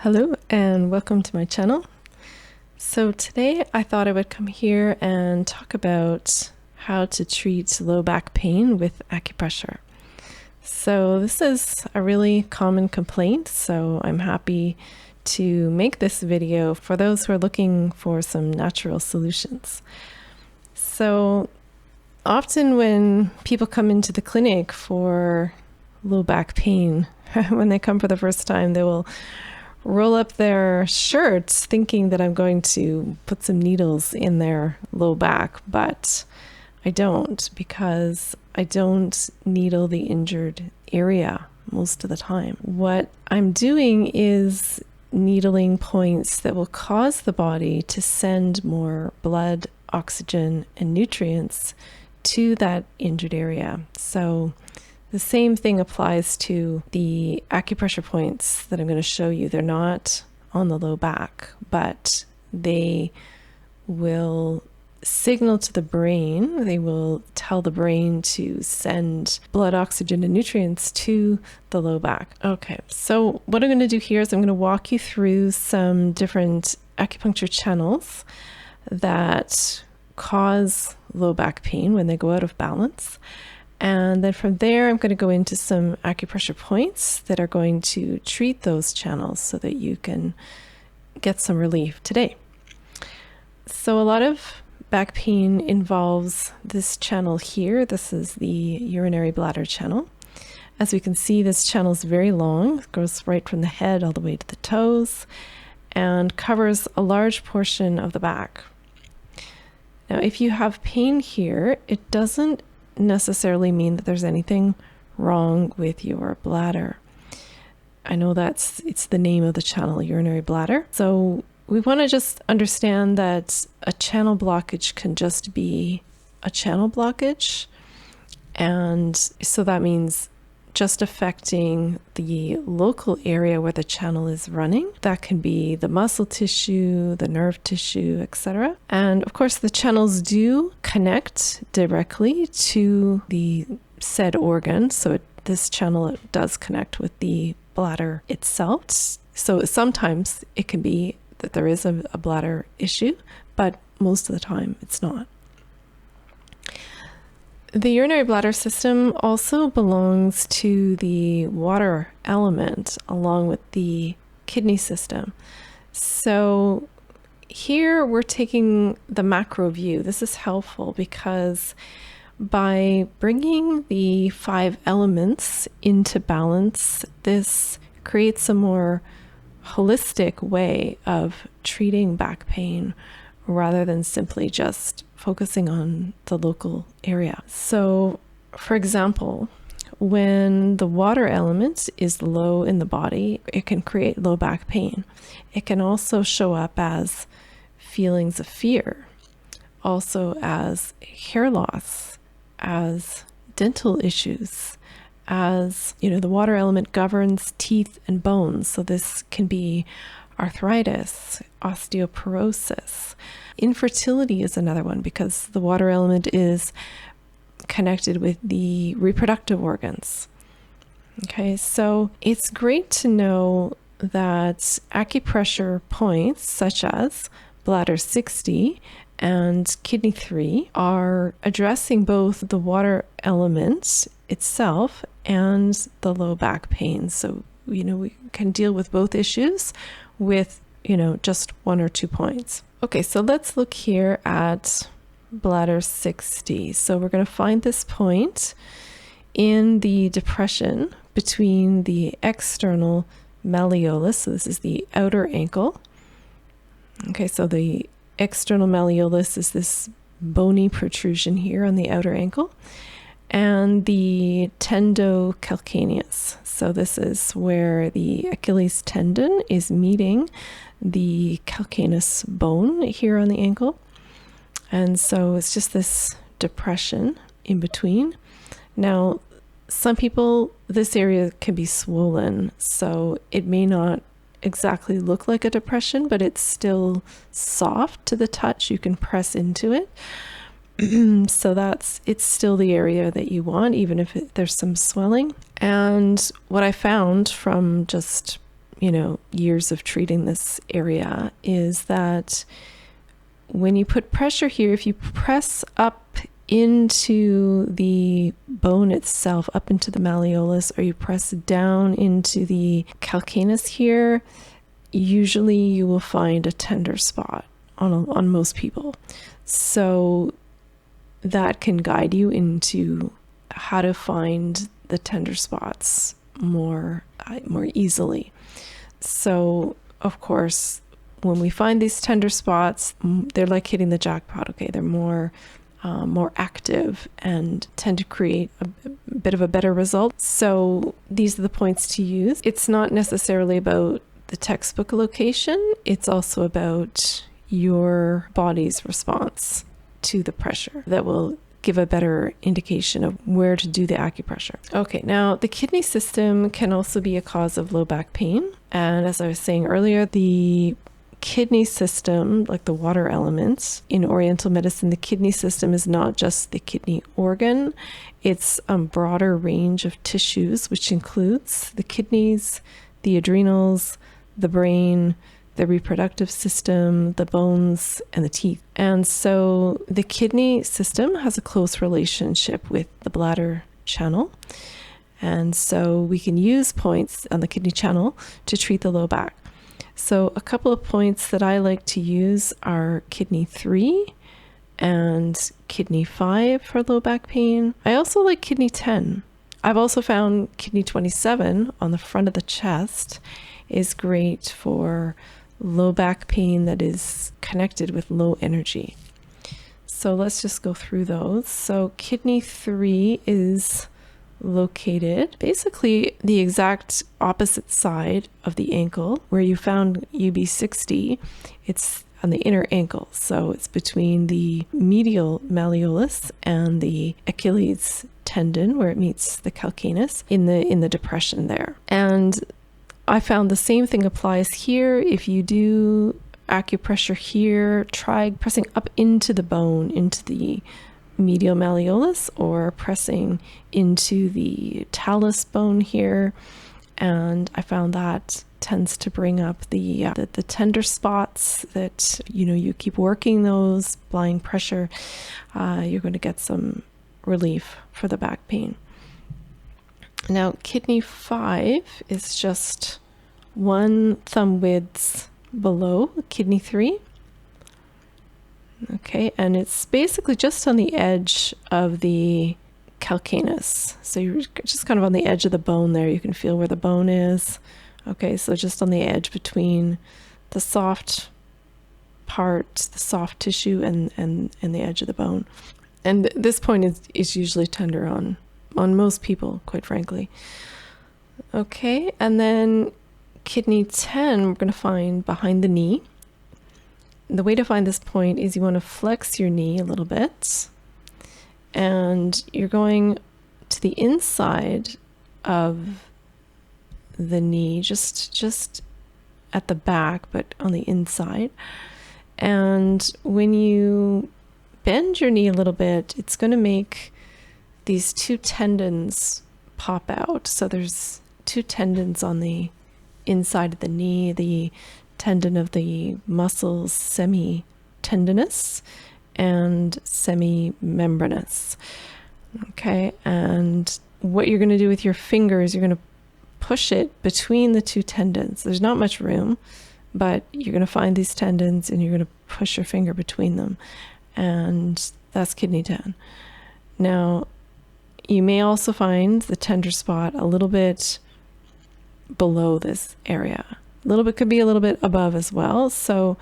Hello and welcome to my channel. So today I thought I would come here and talk about how to treat low back pain with acupressure. So this is a really common complaint, so I'm happy to make this video for those who are looking for some natural solutions. So often when people come into the clinic for low back pain, when they come for the first time, they will roll up their shirts thinking that I'm going to put some needles in their low back, but I don't, because I don't needle the injured area most of the time. What I'm doing is needling points that will cause the body to send more blood, oxygen, and nutrients to that injured area. So the same thing applies to the acupressure points that I'm going to show you. They're not on the low back, but they will signal to the brain. They will tell the brain to send blood, oxygen, and nutrients to the low back. Okay, so what I'm going to do here is I'm going to walk you through some different acupuncture channels that cause low back pain when they go out of balance. And then from there, I'm going to go into some acupressure points that are going to treat those channels so that you can get some relief today. So a lot of back pain involves this channel here. This is the urinary bladder channel. As we can see, this channel is very long. It goes right from the head all the way to the toes and covers a large portion of the back. Now, if you have pain here, it doesn't necessarily mean that there's anything wrong with your bladder. I know it's the name of the channel, urinary bladder. So we want to just understand that a channel blockage can just be a channel blockage. And so that means just affecting the local area where the channel is running. That can be the muscle tissue, the nerve tissue, etc. And of course, the channels do connect directly to the said organ. So this channel does connect with the bladder itself. So sometimes it can be that there is a bladder issue, but most of the time it's not. The urinary bladder system also belongs to the water element along with the kidney system. So here we're taking the macro view. This is helpful because by bringing the 5 elements into balance, this creates a more holistic way of treating back pain rather than simply just focusing on the local area. So, for example, when the water element is low in the body, it can create low back pain. It can also show up as feelings of fear, also as hair loss, as dental issues, as, the water element governs teeth and bones. So this can be arthritis, osteoporosis. Infertility is another one because the water element is connected with the reproductive organs. Okay, so it's great to know that acupressure points such as bladder 60 and kidney 3 are addressing both the water element itself and the low back pain. So, we can deal with both issues with, just 1 or 2 points. Okay, so let's look here at bladder 60. So we're going to find this point in the depression between the external malleolus. So this is the outer ankle. Okay, so the external malleolus is this bony protrusion here on the outer ankle, and the tendocalcaneus. So this is where the Achilles tendon is meeting the calcaneus bone here on the ankle. And so it's just this depression in between. Now, some people, this area can be swollen, so it may not exactly look like a depression, but it's still soft to the touch. You can press into it. So it's still the area that you want, even if there's some swelling. And what I found from just years of treating this area, is that when you put pressure here, if you press up into the bone itself, up into the malleolus, or you press down into the calcaneus here, usually you will find a tender spot on most people. So that can guide you into how to find the tender spots more easily. So, of course, when we find these tender spots, they're like hitting the jackpot. Okay, they're more active and tend to create a bit of a better result. So these are the points to use. It's not necessarily about the textbook location. It's also about your body's response to the pressure that will give a better indication of where to do the acupressure. Okay, now the kidney system can also be a cause of low back pain. And as I was saying earlier, the kidney system, like the water elements in Oriental medicine, the kidney system is not just the kidney organ. It's a broader range of tissues, which includes the kidneys, the adrenals, the brain, the reproductive system, the bones, and the teeth. And so the kidney system has a close relationship with the bladder channel. And so we can use points on the kidney channel to treat the low back. So a couple of points that I like to use are kidney 3 and kidney 5 for low back pain. I also like kidney 10. I've also found kidney 27 on the front of the chest is great for low back pain that is connected with low energy. So let's just go through those. So kidney 3 is located basically the exact opposite side of the ankle where you found UB60. It's on the inner ankle, so it's between the medial malleolus and the Achilles tendon where it meets the calcaneus in the depression there. And I found the same thing applies here. If you do acupressure here, try pressing up into the bone, into the medial malleolus, or pressing into the talus bone here. And I found that tends to bring up the tender spots that, you keep working those, applying pressure, you're going to get some relief for the back pain. Now, kidney 5 is just one thumb width below kidney 3. Okay, and it's basically just on the edge of the calcaneus. So you're just kind of on the edge of the bone there. You can feel where the bone is. Okay, so just on the edge between the soft part, the soft tissue, and the edge of the bone. And this point is usually tender on most people, quite frankly. Okay, and then kidney 10, we're going to find behind the knee. The way to find this point is you want to flex your knee a little bit, and you're going to the inside of the knee, just at the back, but on the inside. And when you bend your knee a little bit, it's going to make these two tendons pop out. So there's two tendons on the inside of the knee, the tendon of the muscles semitendinous and semimembranous. Okay, and what you're going to do with your fingers, you're going to push it between the two tendons. There's not much room, but you're going to find these tendons and you're going to push your finger between them, and that's kidney 10. Now, you may also find the tender spot a little bit below this area. A little bit could be a little bit above as well. So,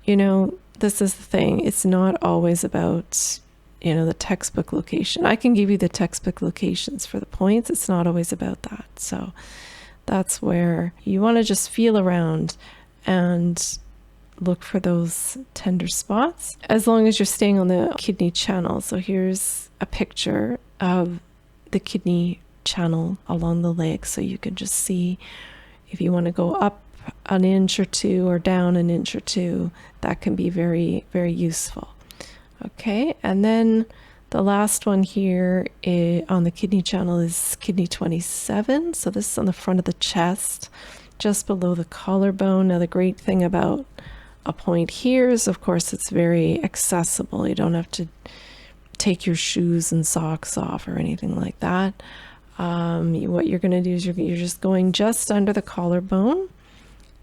this is the thing. It's not always about, the textbook location. I can give you the textbook locations for the points. It's not always about that. So that's where you want to just feel around and look for those tender spots, as long as you're staying on the kidney channel. So here's a picture of the kidney channel along the leg, so you can just see if you want to go up an inch or two or down an inch or two. That can be very, very useful. Okay, and then the last one here on the kidney channel is kidney 27. So this is on the front of the chest. just below the collarbone. Now, the great thing about a point here is, of course, it's very accessible. You don't have to take your shoes and socks off or anything like that. What you're going to do is you're just going just under the collarbone,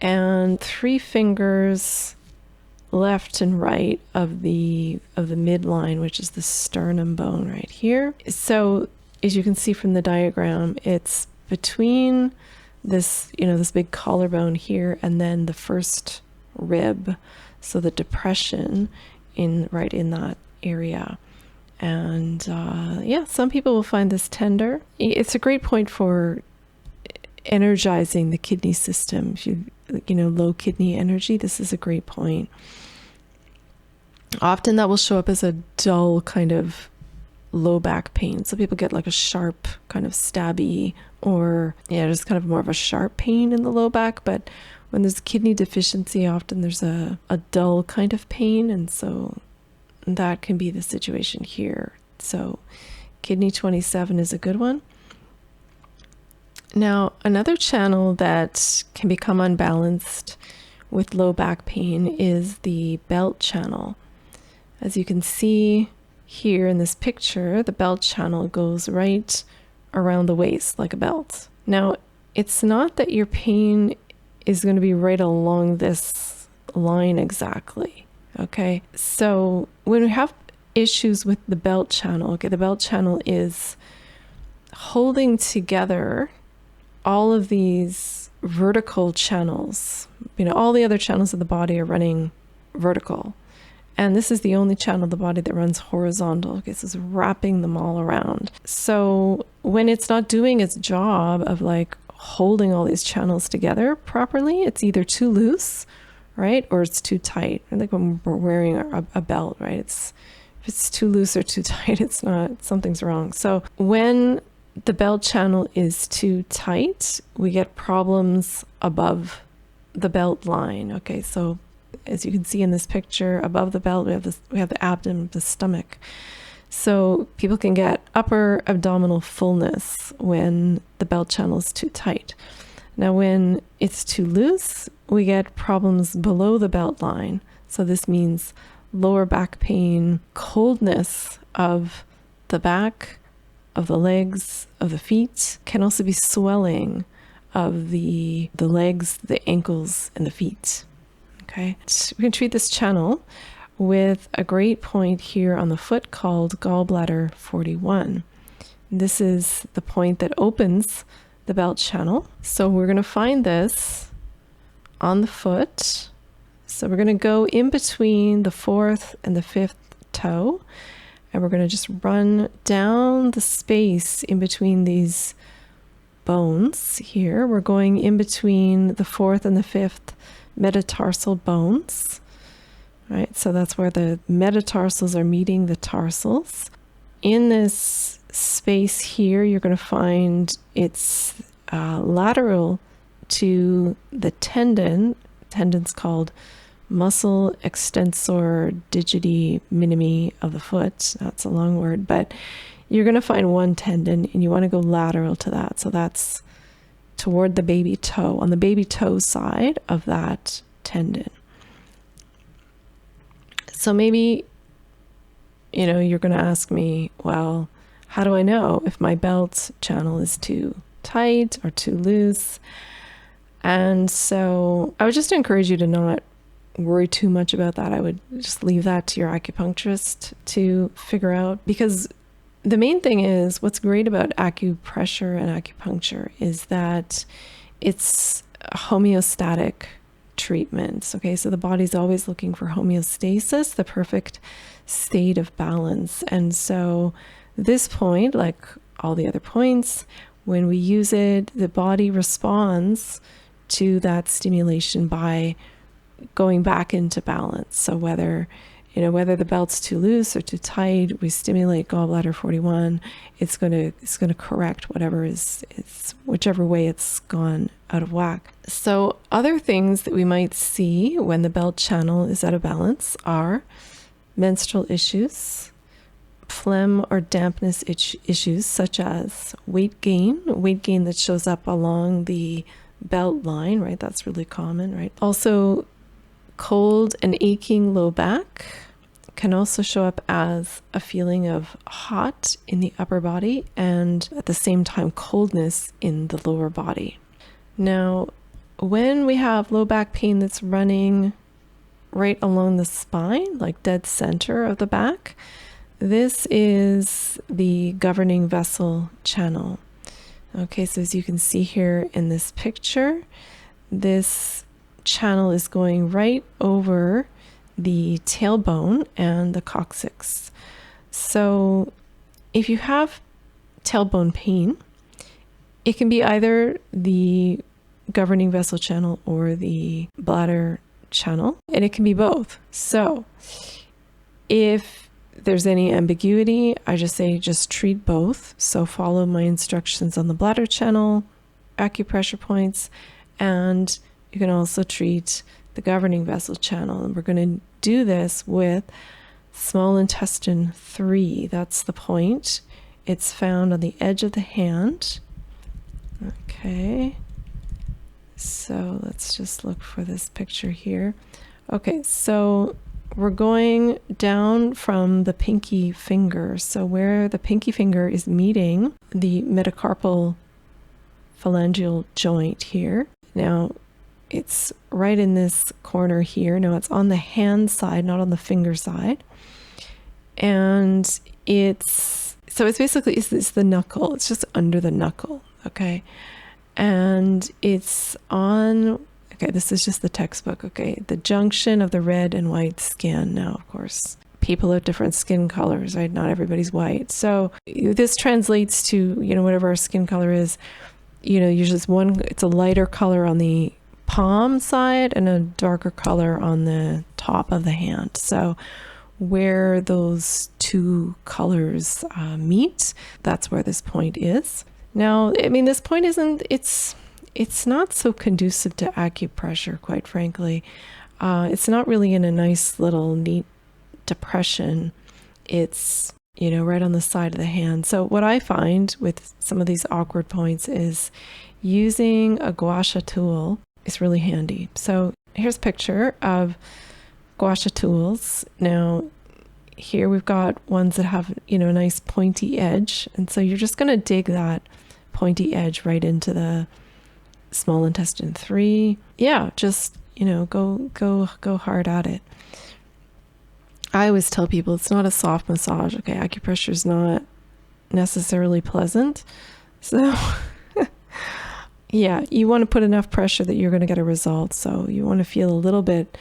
and 3 fingers left and right of the midline, which is the sternum bone right here. So as you can see from the diagram, it's between this, this big collarbone here and then the first rib. So the depression right in that area. And some people will find this tender. It's a great point for energizing the kidney system. If you low kidney energy, this is a great point. Often that will show up as a dull kind of low back pain. So people get like a sharp kind of stabby, or just kind of more of a sharp pain in the low back. But when there's kidney deficiency, often there's a dull kind of pain, and so that can be the situation here. So kidney 27 is a good one. Now, another channel that can become unbalanced with low back pain is the belt channel. As you can see here in this picture, the belt channel goes right around the waist like a belt. Now, it's not that your pain is going to be right along this line exactly. Okay, so when we have issues with the belt channel, the belt channel is holding together all of these vertical channels. All the other channels of the body are running vertical. And this is the only channel of the body that runs horizontal. Okay, so it's wrapping them all around. So when it's not doing its job of like holding all these channels together properly, it's either too loose, right? Or it's too tight. Like when we're wearing a belt, right? If it's too loose or too tight, it's not, something's wrong. So when the belt channel is too tight, we get problems above the belt line. Okay, so as you can see in this picture, above the belt, we have the abdomen, the stomach. So people can get upper abdominal fullness when the belt channel is too tight. Now, when it's too loose, we get problems below the belt line. So this means lower back pain, coldness of the back, of the legs, of the feet. Can also be swelling of the legs, the ankles, and the feet. Okay, we can treat this channel with a great point here on the foot called gallbladder 41. This is the point that opens the belt channel. So we're going to find this on the foot. So we're going to go in between the 4th and the 5th toe, and we're going to just run down the space in between these bones here. We're going in between the 4th and the 5th metatarsal bones, right? So that's where the metatarsals are meeting the tarsals. In this space here, you're going to find it's lateral to the tendon's called muscle extensor digiti minimi of the foot. That's a long word, but you're going to find one tendon and you want to go lateral to that. So that's toward the baby toe, on the baby toe side of that tendon. So maybe, you're going to ask me, well, how do I know if my belt channel is too tight or too loose? And so I would just encourage you to not worry too much about that. I would just leave that to your acupuncturist to figure out, because the main thing is, what's great about acupressure and acupuncture is that it's a homeostatic treatment. Okay, so the body's always looking for homeostasis, the perfect state of balance. And so this point, like all the other points, when we use it, the body responds to that stimulation by going back into balance. So whether the belt's too loose or too tight, we stimulate gallbladder 41, it's going to correct whichever way it's gone out of whack. So other things that we might see when the belt channel is out of balance are menstrual issues, phlegm or dampness issues such as weight gain that shows up along the belt line, right? That's really common, right? Also, cold and aching low back can also show up as a feeling of hot in the upper body and at the same time coldness in the lower body. Now, when we have low back pain that's running right along the spine, like dead center of the back, this is the governing vessel channel. Okay, so as you can see here in this picture, this channel is going right over the tailbone and the coccyx. So if you have tailbone pain, it can be either the governing vessel channel or the bladder channel, and it can be both. So if there's any ambiguity, I just say just treat both. So follow my instructions on the bladder channel, acupressure points, and you can also treat the governing vessel channel. And we're going to do this with small intestine 3. That's the point. It's found on the edge of the hand. Okay. So let's just look for this picture here. Okay, so we're going down from the pinky finger. So where the pinky finger is meeting the metacarpal phalangeal joint here. Now, it's right in this corner here. Now, it's on the hand side, not on the finger side. And it's basically the knuckle. It's just under the knuckle, okay? And it's on, okay, this is just the textbook, okay? The junction of the red and white skin. Now, of course, people have different skin colors, right? Not everybody's white. So this translates to, whatever our skin color is, usually it's a lighter color on the palm side and a darker color on the top of the hand. So where those two colors meet, that's where this point is. Now, I mean, this point it's not so conducive to acupressure, quite frankly. It's not really in a nice little neat depression. It's, right on the side of the hand. So what I find with some of these awkward points is using a gua sha tool is really handy. So here's a picture of gua sha tools. Now, here we've got ones that have, a nice pointy edge. And so you're just going to dig that pointy edge right into the small intestine 3. Yeah, just, go hard at it. I always tell people it's not a soft massage. Okay, acupressure is not necessarily pleasant. So yeah, you want to put enough pressure that you're going to get a result. So you want to feel a little bit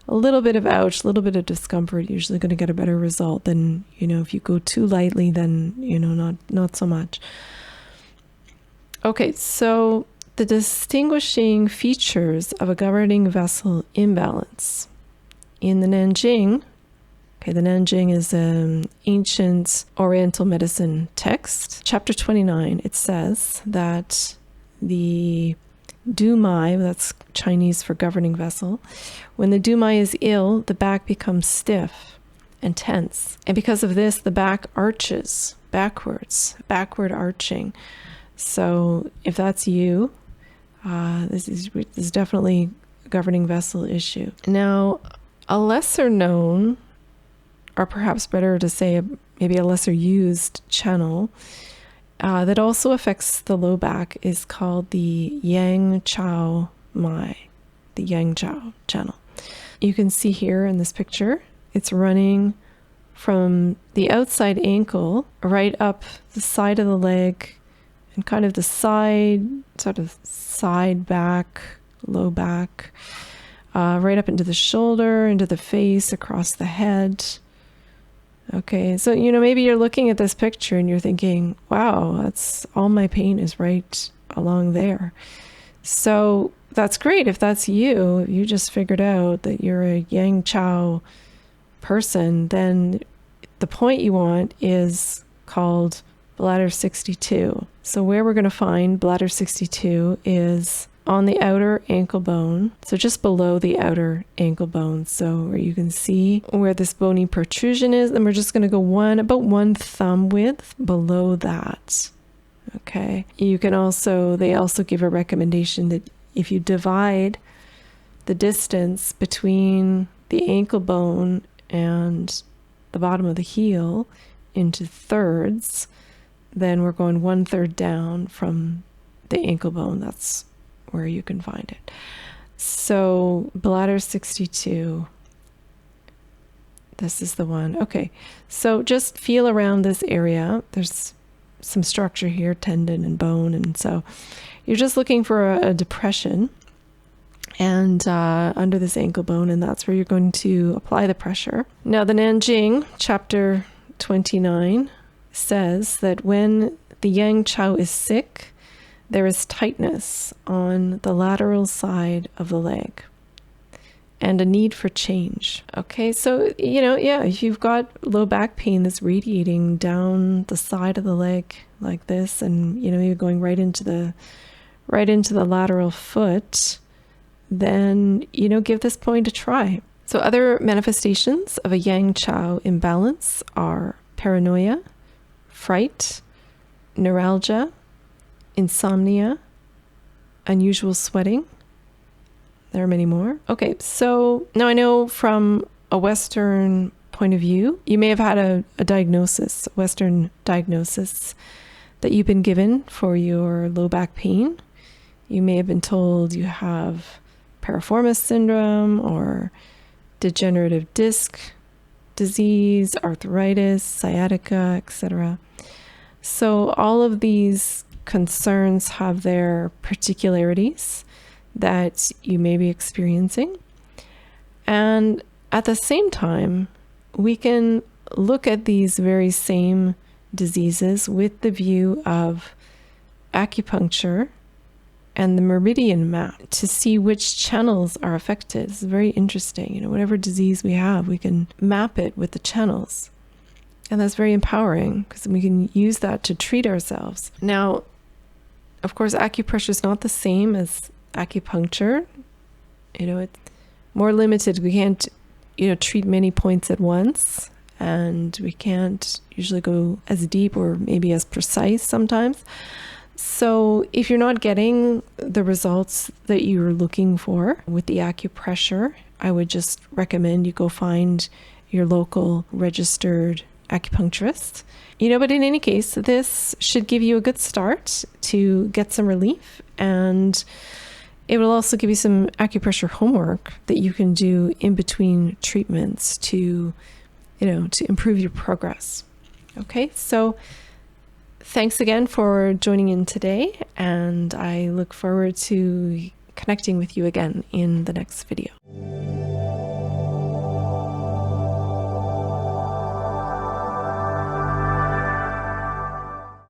of ouch, a little bit of discomfort. You're usually going to get a better result than, if you go too lightly, then, not so much. Okay, so the distinguishing features of a governing vessel imbalance. In the Nanjing, okay, the Nanjing is an ancient Oriental medicine text. Chapter 29, it says that the dumai, that's Chinese for governing vessel, when the dumai is ill, the back becomes stiff and tense. And because of this, the back arches backwards, backward arching. So if that's you, this is definitely a governing vessel issue. Now, a lesser known, or perhaps better to say maybe a lesser used channel that also affects the low back is called the Yang Chao Mai, the Yang Chao channel. You can see here in this picture, it's running from the outside ankle right up the side of the leg and kind of the side back, low back, right up into the shoulder, into the face, across the head. Okay, so, maybe you're looking at this picture and you're thinking, wow, that's all my pain is right along there. So that's great. If that's you, if you just figured out that you're a Yang Chao person, then the point you want is called bladder 62. So where we're going to find bladder 62 is on the outer ankle bone, so just below the outer ankle bone. So where you can see where this bony protrusion is, and we're just going to go about one thumb width below that. Okay. They also give a recommendation that if you divide the distance between the ankle bone and the bottom of the heel into thirds, then we're going 1/3 down from the ankle bone. That's where you can find it. So bladder 62. This is the one. Okay, so just feel around this area. There's some structure here, tendon and bone, and so you're just looking for a depression and under this ankle bone, and that's where you're going to apply the pressure. Now, the Nanjing, chapter 29, says that when the yang chao is sick, there is tightness on the lateral side of the leg and a need for change. Okay, so, if you've got low back pain that's radiating down the side of the leg like this, and, you're going right into the lateral foot, then, give this point a try. So other manifestations of a yang chao imbalance are paranoia, fright, neuralgia, insomnia, unusual sweating. There are many more. Okay, so now I know from a Western point of view, you may have had a diagnosis, a Western diagnosis that you've been given for your low back pain. You may have been told you have piriformis syndrome or degenerative disc disease, arthritis, sciatica, etc. So all of these concerns have their particularities that you may be experiencing. And at the same time, we can look at these very same diseases with the view of acupuncture and the meridian map to see which channels are affected. It's very interesting. Whatever disease we have, we can map it with the channels. And that's very empowering because we can use that to treat ourselves. Now, of course, acupressure is not the same as acupuncture. It's more limited. We can't, treat many points at once, and we can't usually go as deep or maybe as precise sometimes. So if you're not getting the results that you're looking for with the acupressure, I would just recommend you go find your local registered acupuncturist. But in any case, this should give you a good start to get some relief, and it will also give you some acupressure homework that you can do in between treatments to improve your progress. Okay, so thanks again for joining in today, and I look forward to connecting with you again in the next video.